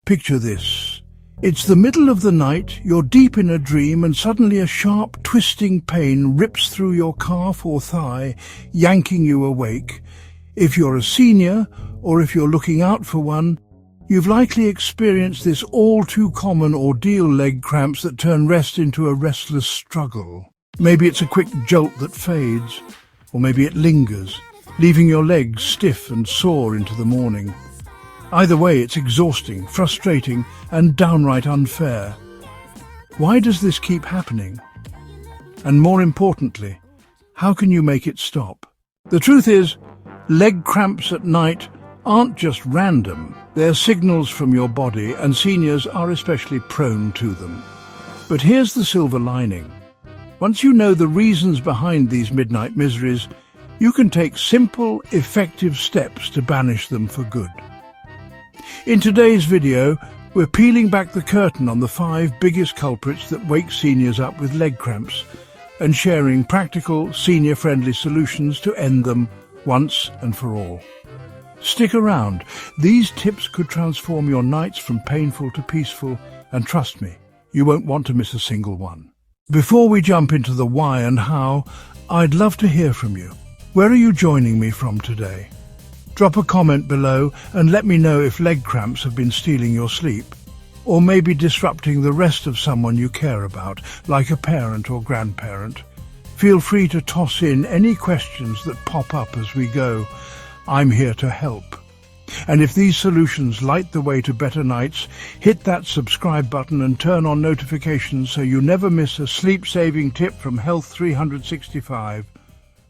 Picture this. It's the middle of the night, you're deep in a dream, and suddenly a sharp, twisting pain rips through your calf or thigh, yanking you awake. If you're a senior, or if you're looking out for one, you've likely experienced this all-too-common ordeal: leg cramps that turn rest into a restless struggle. Maybe it's a quick jolt that fades, or maybe it lingers, leaving your legs stiff and sore into the morning. Either way, it's exhausting, frustrating, and downright unfair. Why does this keep happening? And more importantly, how can you make it stop? The truth is, leg cramps at night aren't just random. They're signals from your body, and seniors are especially prone to them. But here's the silver lining. Once you know the reasons behind these midnight miseries, you can take simple, effective steps to banish them for good. In today's video, we're peeling back the curtain on the 5 biggest culprits that wake seniors up with leg cramps and sharing practical, senior-friendly solutions to end them once and for all. Stick around. These tips could transform your nights from painful to peaceful, and trust me, you won't want to miss a single one. Before we jump into the why and how, I'd love to hear from you. Where are you joining me from today? Drop a comment below and let me know if leg cramps have been stealing your sleep, or maybe disrupting the rest of someone you care about, like a parent or grandparent. Feel free to toss in any questions that pop up as we go. I'm here to help. And if these solutions light the way to better nights, hit that subscribe button and turn on notifications so you never miss a sleep-saving tip from Health 365.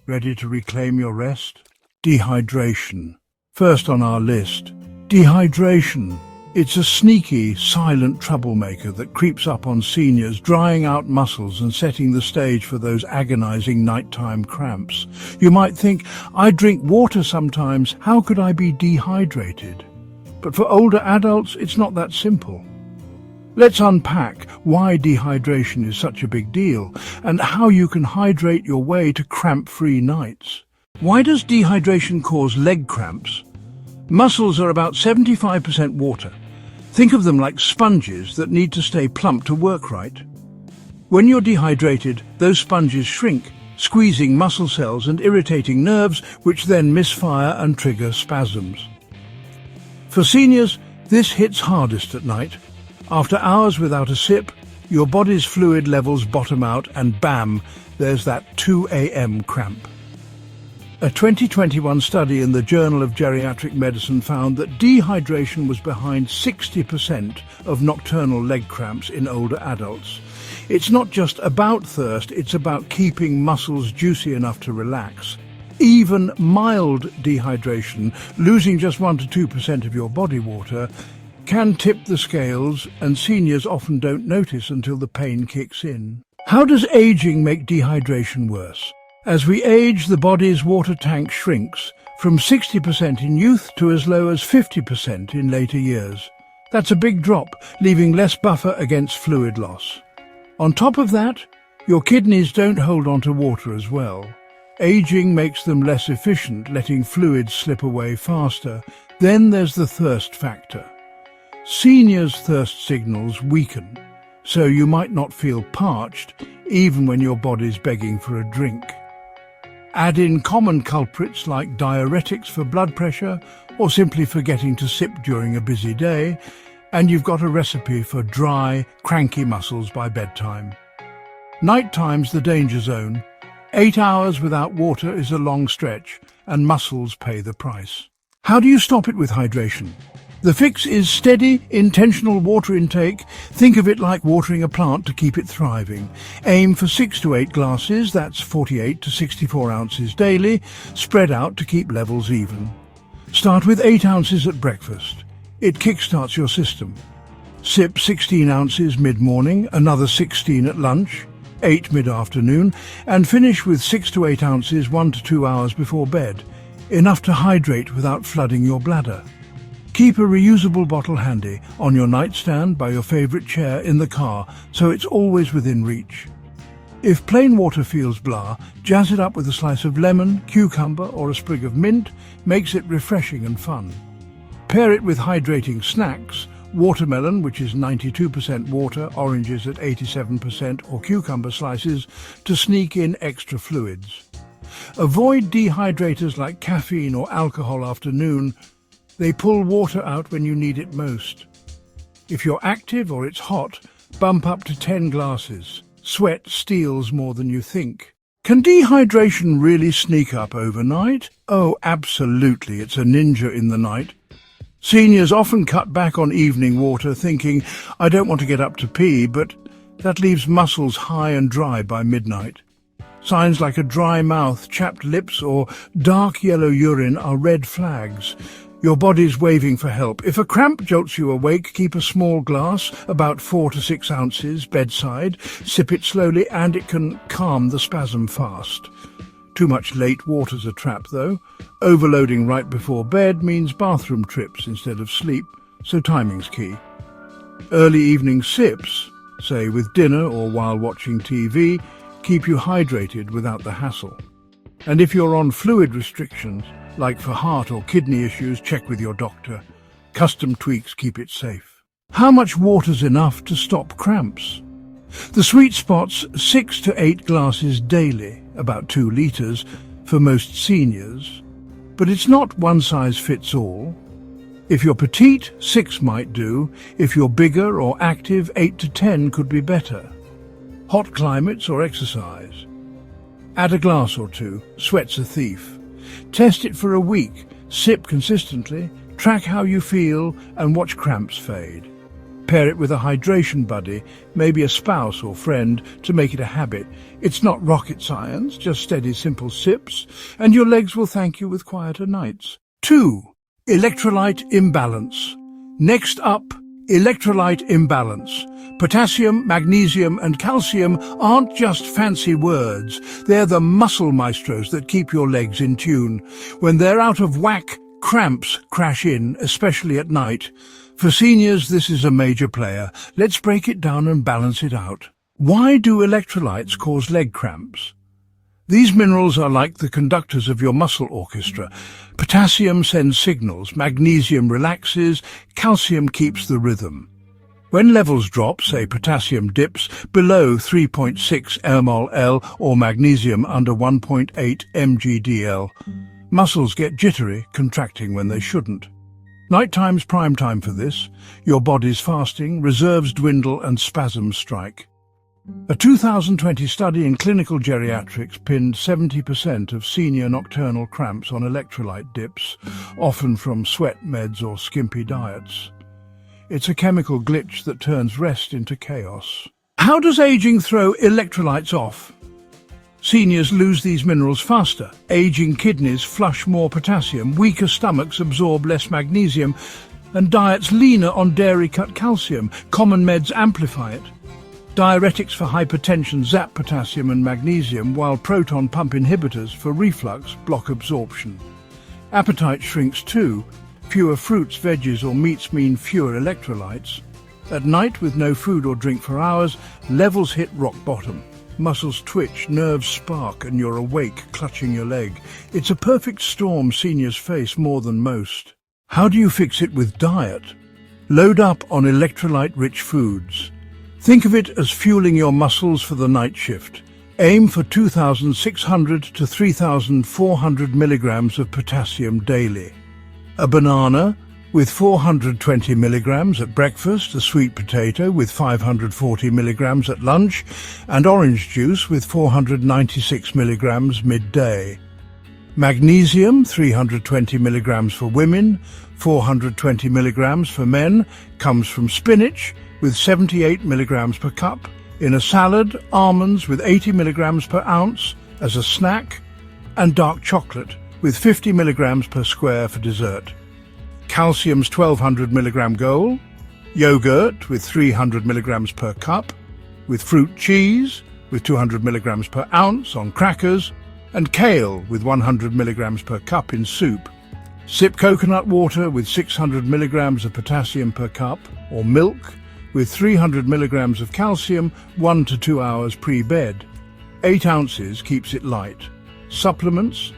Ready to reclaim your rest? Dehydration. First on our list, dehydration. It's a sneaky, silent troublemaker that creeps up on seniors, drying out muscles and setting the stage for those agonizing nighttime cramps. You might think, I drink water sometimes, how could I be dehydrated? But for older adults, it's not that simple. Let's unpack why dehydration is such a big deal and how you can hydrate your way to cramp-free nights. Why does dehydration cause leg cramps? Muscles are about 75% water. Think of them like sponges that need to stay plump to work right. When you're dehydrated, those sponges shrink, squeezing muscle cells and irritating nerves, which then misfire and trigger spasms. For seniors, this hits hardest at night. After hours without a sip, your body's fluid levels bottom out and bam, there's that 2 a.m. cramp. A 2021 study in the Journal of Geriatric Medicine found that dehydration was behind 60% of nocturnal leg cramps in older adults. It's not just about thirst, it's about keeping muscles juicy enough to relax. Even mild dehydration, losing just 1 to 2% of your body water, can tip the scales, and seniors often don't notice until the pain kicks in. How does aging make dehydration worse? As we age, the body's water tank shrinks, from 60% in youth to as low as 50% in later years. That's a big drop, leaving less buffer against fluid loss. On top of that, your kidneys don't hold on to water as well. Aging makes them less efficient, letting fluids slip away faster. Then there's the thirst factor. Seniors' thirst signals weaken, so you might not feel parched, even when your body's begging for a drink. Add in common culprits like diuretics for blood pressure or simply forgetting to sip during a busy day, and you've got a recipe for dry, cranky muscles by bedtime. Nighttime's the danger zone. 8 hours without water is a long stretch, and muscles pay the price. How do you stop it with hydration? The fix is steady, intentional water intake. Think of it like watering a plant to keep it thriving. Aim for 6 to 8 glasses, that's 48 to 64 ounces daily, spread out to keep levels even. Start with 8 ounces at breakfast. It kickstarts your system. Sip 16 ounces mid-morning, another 16 at lunch, 8 mid-afternoon, and finish with 6 to 8 ounces 1 to 2 hours before bed, enough to hydrate without flooding your bladder. Keep a reusable bottle handy, on your nightstand, by your favourite chair, in the car, so it's always within reach. If plain water feels blah, jazz it up with a slice of lemon, cucumber or a sprig of mint, makes it refreshing and fun. Pair it with hydrating snacks watermelon, which is 92% water, oranges at 87%, or cucumber slices to sneak in extra fluids. Avoid dehydrators like caffeine or alcohol after noon. They pull water out when you need it most. If you're active or it's hot, bump up to 10 glasses. Sweat steals more than you think. Can dehydration really sneak up overnight? Oh, absolutely. It's a ninja in the night. Seniors often cut back on evening water, thinking, I don't want to get up to pee, but that leaves muscles high and dry by midnight. Signs like a dry mouth, chapped lips, or dark yellow urine are red flags. Your body's waving for help. If a cramp jolts you awake, keep a small glass, about 4 to 6 ounces, bedside. Sip it slowly and it can calm the spasm fast. Too much late water's a trap, though. Overloading right before bed means bathroom trips instead of sleep, so timing's key. Early evening sips, say with dinner or while watching TV, keep you hydrated without the hassle. And if you're on fluid restrictions, like for heart or kidney issues, check with your doctor. Custom tweaks keep it safe. How much water's enough to stop cramps? The sweet spot's 6 to 8 glasses daily, about 2 litres, for most seniors. But it's not one size fits all. If you're petite, 6 might do. If you're bigger or active, 8 to 10 could be better. Hot climates or exercise. Add a glass or 2. Sweat's a thief. Test it for a week. Sip consistently. Track how you feel and watch cramps fade. Pair it with a hydration buddy, maybe a spouse or friend, to make it a habit. It's not rocket science, just steady, simple sips, and your legs will thank you with quieter nights. 2. Electrolyte imbalance. Next up, electrolyte imbalance. Potassium, magnesium and calcium aren't just fancy words. They're the muscle maestros that keep your legs in tune. When they're out of whack, cramps crash in, especially at night. For seniors, this is a major player. Let's break it down and balance it out. Why do electrolytes cause leg cramps? These minerals are like the conductors of your muscle orchestra. Potassium sends signals, magnesium relaxes, calcium keeps the rhythm. When levels drop, say potassium dips below 3.6 mmol or magnesium under 1.8 mgdl, muscles get jittery, contracting when they shouldn't. Nighttime's prime time for this. Your body's fasting, reserves dwindle and spasms strike. A 2020 study in clinical geriatrics pinned 70% of senior nocturnal cramps on electrolyte dips, often from sweat meds or skimpy diets. It's a chemical glitch that turns rest into chaos. How does aging throw electrolytes off? Seniors lose these minerals faster. Aging kidneys flush more potassium, weaker stomachs absorb less magnesium, and diets leaner on dairy-cut calcium. Common meds amplify it. Diuretics for hypertension zap potassium and magnesium, while proton pump inhibitors for reflux block absorption. Appetite shrinks too. Fewer fruits, veggies or meats mean fewer electrolytes. At night, with no food or drink for hours, levels hit rock bottom. Muscles twitch, nerves spark, and you're awake, clutching your leg. It's a perfect storm seniors face more than most. How do you fix it with diet? Load up on electrolyte-rich foods. Think of it as fueling your muscles for the night shift. Aim for 2,600 to 3,400 milligrams of potassium daily. A banana with 420 milligrams at breakfast, a sweet potato with 540 milligrams at lunch, and orange juice with 496 milligrams midday. Magnesium, 320 milligrams for women, 420 milligrams for men, comes from spinach with 78 milligrams per cup, in a salad, almonds with 80 milligrams per ounce as a snack, and dark chocolate with 50 milligrams per square for dessert. Calcium's 1200 milligram goal, yogurt with 300 milligrams per cup, with fruit cheese with 200 milligrams per ounce on crackers, and kale with 100 milligrams per cup in soup. Sip coconut water with 600 milligrams of potassium per cup, or milk with 300 milligrams of calcium 1 to 2 hours pre-bed. 8 ounces keeps it light. Supplements: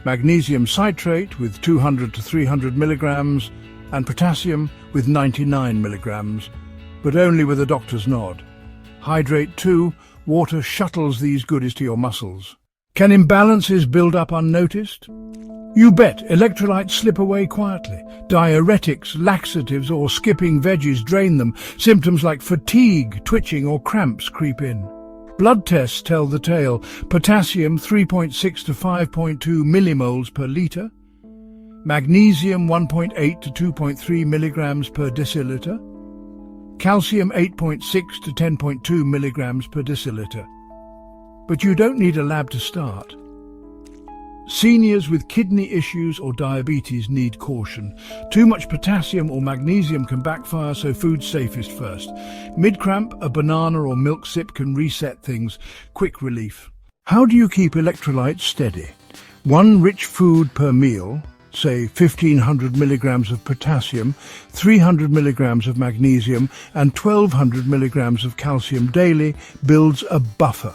magnesium citrate with 200 to 300 milligrams, and potassium with 99 milligrams, but only with a doctor's nod. Hydrate too. Water shuttles these goodies to your muscles. Can imbalances build up unnoticed? You bet. Electrolytes slip away quietly. Diuretics, laxatives, or skipping veggies drain them. Symptoms like fatigue, twitching, or cramps creep in. Blood tests tell the tale. Potassium 3.6 to 5.2 millimoles per litre. Magnesium 1.8 to 2.3 milligrams per deciliter. Calcium 8.6 to 10.2 milligrams per deciliter. But you don't need a lab to start. Seniors with kidney issues or diabetes need caution. Too much potassium or magnesium can backfire, so food's safest first. Mid-cramp, a banana or milk sip can reset things. Quick relief. How do you keep electrolytes steady? One rich food per meal, say 1,500 milligrams of potassium, 300 milligrams of magnesium, and 1,200 milligrams of calcium daily, builds a buffer.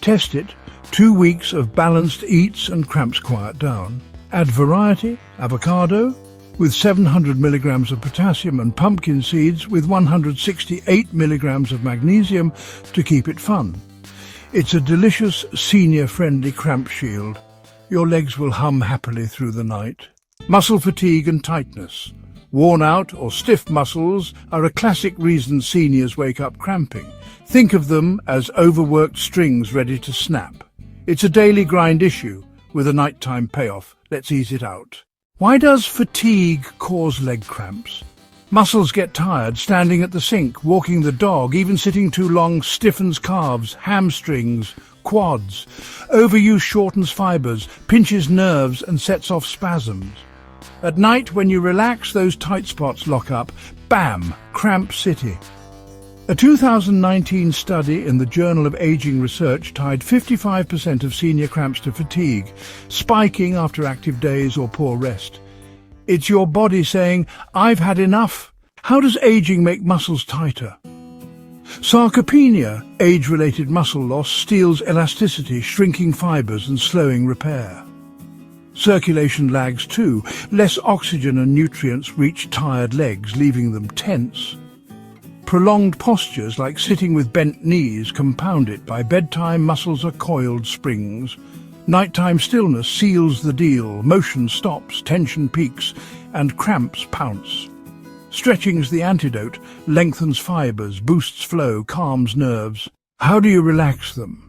Test it. 2 weeks of balanced eats and cramps quiet down. Add variety, avocado with 700 milligrams of potassium and pumpkin seeds with 168 milligrams of magnesium to keep it fun. It's a delicious, senior-friendly cramp shield. Your legs will hum happily through the night. Muscle fatigue and tightness. Worn out or stiff muscles are a classic reason seniors wake up cramping. Think of them as overworked strings ready to snap. It's a daily grind issue with a nighttime payoff. Let's ease it out. Why does fatigue cause leg cramps? Muscles get tired standing at the sink, walking the dog, even sitting too long stiffens calves, hamstrings, quads. Overuse shortens fibers, pinches nerves and sets off spasms. At night, when you relax, those tight spots lock up. Bam! Cramp City. A 2019 study in the Journal of Aging Research tied 55% of senior cramps to fatigue, spiking after active days or poor rest. It's your body saying, "I've had enough." How does aging make muscles tighter? Sarcopenia, age-related muscle loss, steals elasticity, shrinking fibers and slowing repair. Circulation lags too. Less oxygen and nutrients reach tired legs, leaving them tense. Prolonged postures, like sitting with bent knees, compound it. By bedtime, muscles are coiled springs. Nighttime stillness seals the deal. Motion stops, tension peaks, and cramps pounce. Stretching's the antidote. Lengthens fibers, boosts flow, calms nerves. How do you relax them?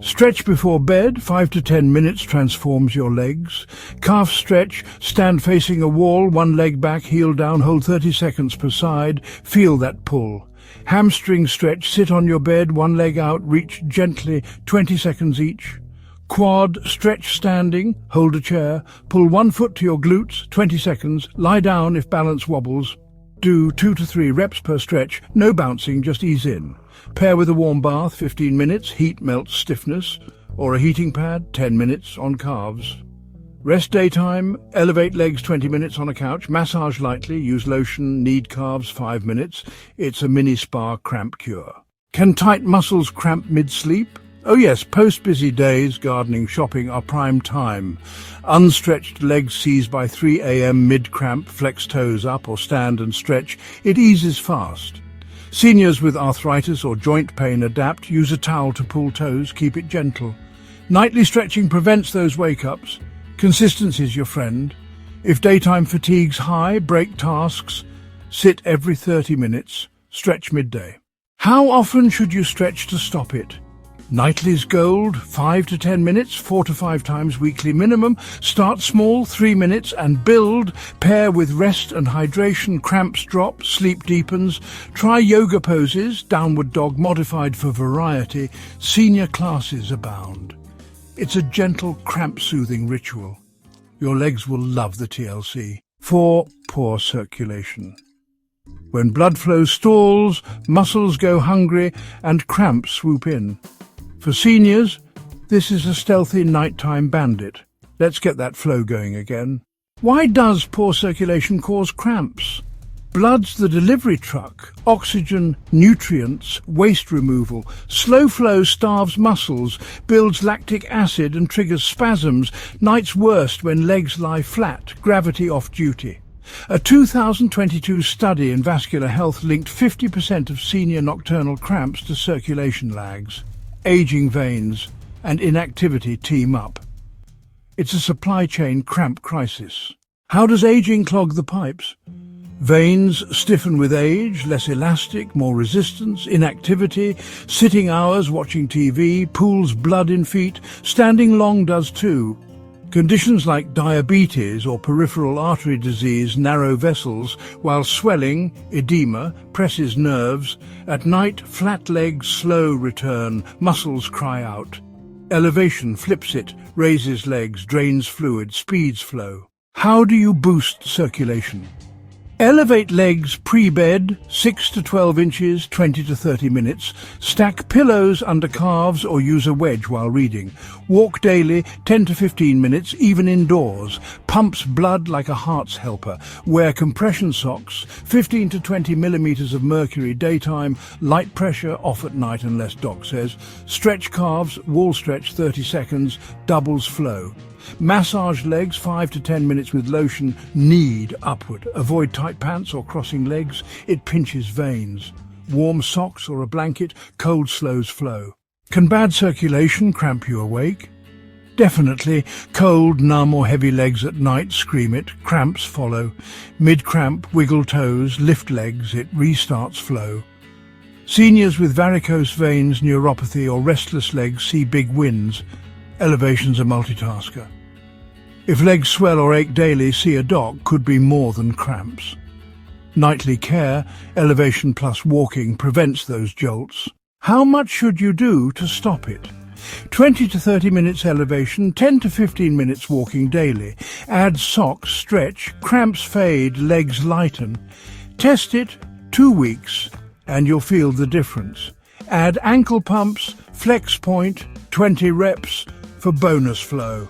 Stretch before bed, 5 to 10 minutes transforms your legs. Calf stretch, stand facing a wall, one leg back, heel down, hold 30 seconds per side, feel that pull. Hamstring stretch, sit on your bed, one leg out, reach gently, 20 seconds each. Quad stretch standing, hold a chair, pull one foot to your glutes, 20 seconds, lie down if balance wobbles. Do 2 to 3 reps per stretch, no bouncing, just ease in. Pair with a warm bath, 15 minutes, heat melts stiffness, or a heating pad, 10 minutes on calves. Rest daytime, elevate legs 20 minutes on a couch, massage lightly, use lotion, knead calves 5 minutes. It's a mini spa cramp cure. Can tight muscles cramp mid-sleep? Oh yes, post-busy days, gardening, shopping are prime time. Unstretched legs seized by 3 a.m. mid-cramp, flex toes up or stand and stretch. It eases fast. Seniors with arthritis or joint pain adapt. Use a towel to pull toes, keep it gentle. Nightly stretching prevents those wake-ups. Consistency's your friend. If daytime fatigue's high, break tasks. Sit every 30 minutes. Stretch midday. How often should you stretch to stop it? Nightly's gold, 5 to 10 minutes, 4 to 5 times weekly minimum. Start small, 3 minutes, and build. Pair with rest and hydration. Cramps drop, sleep deepens. Try yoga poses, downward dog modified for variety. Senior classes abound. It's a gentle cramp-soothing ritual. Your legs will love the TLC. 4. Poor circulation. When blood flow stalls, muscles go hungry, and cramps swoop in. For seniors, this is a stealthy nighttime bandit. Let's get that flow going again. Why does poor circulation cause cramps? Blood's the delivery truck. Oxygen, nutrients, waste removal. Slow flow starves muscles, builds lactic acid and triggers spasms. Night's worst when legs lie flat, gravity off duty. A 2022 study in vascular health linked 50% of senior nocturnal cramps to circulation lags. Aging veins and inactivity team up. It's a supply chain cramp crisis. How does aging clog the pipes? Veins stiffen with age, less elastic, more resistance, inactivity, sitting hours watching TV, pools blood in feet, standing long does too. Conditions like diabetes or peripheral artery disease narrow vessels, while swelling, edema, presses nerves. At night, flat legs slow return, muscles cry out. Elevation flips it, raises legs, drains fluid, speeds flow. How do you boost circulation? Elevate legs pre-bed, 6 to 12 inches, 20 to 30 minutes. Stack pillows under calves or use a wedge while reading. Walk daily, 10 to 15 minutes, even indoors. Pumps blood like a heart's helper. Wear compression socks, 15 to 20 millimeters of mercury daytime, light pressure off at night unless doc says. Stretch calves, wall stretch 30 seconds, doubles flow. Massage legs 5 to 10 minutes with lotion, knead upward. Avoid tight pants or crossing legs, it pinches veins. Warm socks or a blanket, cold slows flow. Can bad circulation cramp you awake? Definitely. Cold, numb or heavy legs at night, scream it, cramps follow. Mid-cramp, wiggle toes, lift legs, it restarts flow. Seniors with varicose veins, neuropathy or restless legs see big wins. Elevation's a multitasker. If legs swell or ache daily, see a doc, could be more than cramps. Nightly care, elevation plus walking, prevents those jolts. How much should you do to stop it? 20 to 30 minutes elevation, 10 to 15 minutes walking daily. Add socks, stretch, cramps fade, legs lighten. Test it 2 weeks and you'll feel the difference. Add ankle pumps, flex point, 20 reps for bonus flow.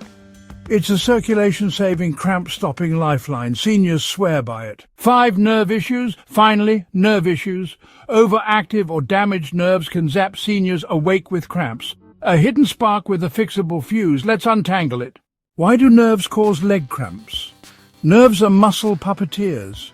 It's a circulation-saving, cramp-stopping lifeline. Seniors swear by it. 5 nerve issues. Finally, nerve issues. Overactive or damaged nerves can zap seniors awake with cramps. A hidden spark with a fixable fuse. Let's untangle it. Why do nerves cause leg cramps? Nerves are muscle puppeteers.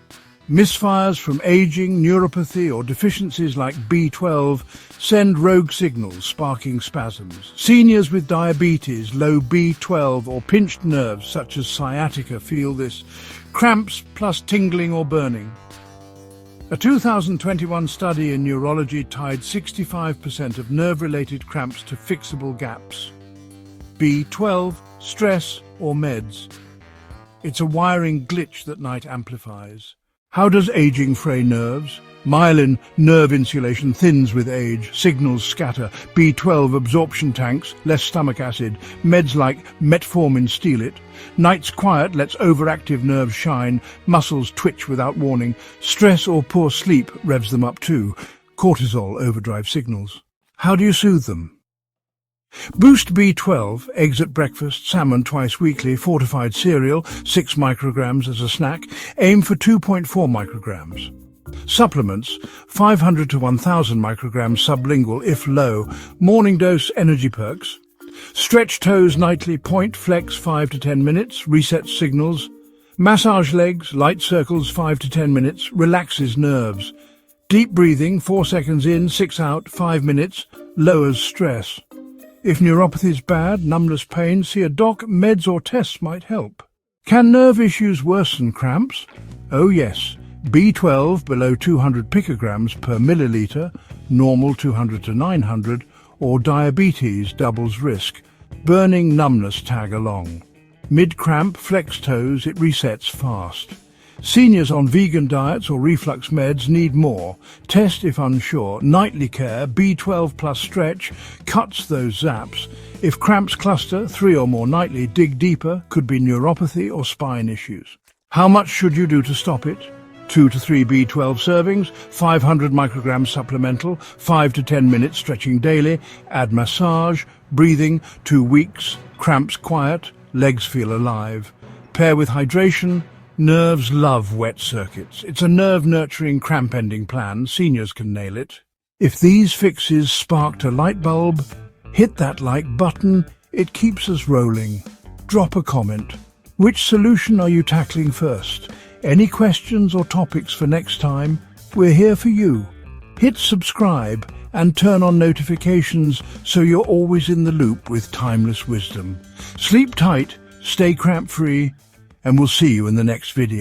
Misfires from aging, neuropathy or deficiencies like B12 send rogue signals, sparking spasms. Seniors with diabetes, low B12 or pinched nerves such as sciatica feel this. Cramps plus tingling or burning. A 2021 study in neurology tied 65% of nerve-related cramps to fixable gaps. B12, stress or meds. It's a wiring glitch that night amplifies. How does aging fray nerves? Myelin, nerve insulation, thins with age, signals scatter, B12 absorption tanks, less stomach acid, meds like metformin steal it. Night's quiet lets overactive nerves shine, muscles twitch without warning, stress or poor sleep revs them up too, cortisol overdrive signals. How do you soothe them? Boost B12, eggs at breakfast, salmon twice weekly, fortified cereal, 6 micrograms as a snack, aim for 2.4 micrograms. Supplements, 500 to 1000 micrograms sublingual if low, morning dose energy perks. Stretch toes nightly, point, flex 5 to 10 minutes, resets signals. Massage legs, light circles 5 to 10 minutes, relaxes nerves. Deep breathing, 4 seconds in, 6 out, 5 minutes, lowers stress. If neuropathy's bad, numbness, pain, see a doc, meds or tests might help. Can nerve issues worsen cramps? Oh yes. B12 below 200 picograms per milliliter, normal 200 to 900, or diabetes doubles risk. Burning numbness tag along. Mid-cramp, flex toes, it resets fast. Seniors on vegan diets or reflux meds need more. Test if unsure. Nightly care, B12 plus stretch, cuts those zaps. If cramps cluster, 3 or more nightly, dig deeper, could be neuropathy or spine issues. How much should you do to stop it? 2 to 3 B12 servings, 500 micrograms supplemental, 5 to 10 minutes stretching daily, add massage, breathing, 2 weeks, cramps quiet, legs feel alive. Pair with hydration. Nerves love wet circuits. It's a nerve-nurturing, cramp-ending plan. Seniors can nail it. If these fixes sparked a light bulb, hit that like button. It keeps us rolling. Drop a comment. Which solution are you tackling first? Any questions or topics for next time? We're here for you. Hit subscribe and turn on notifications so you're always in the loop with timeless wisdom. Sleep tight, stay cramp-free, and we'll see you in the next video.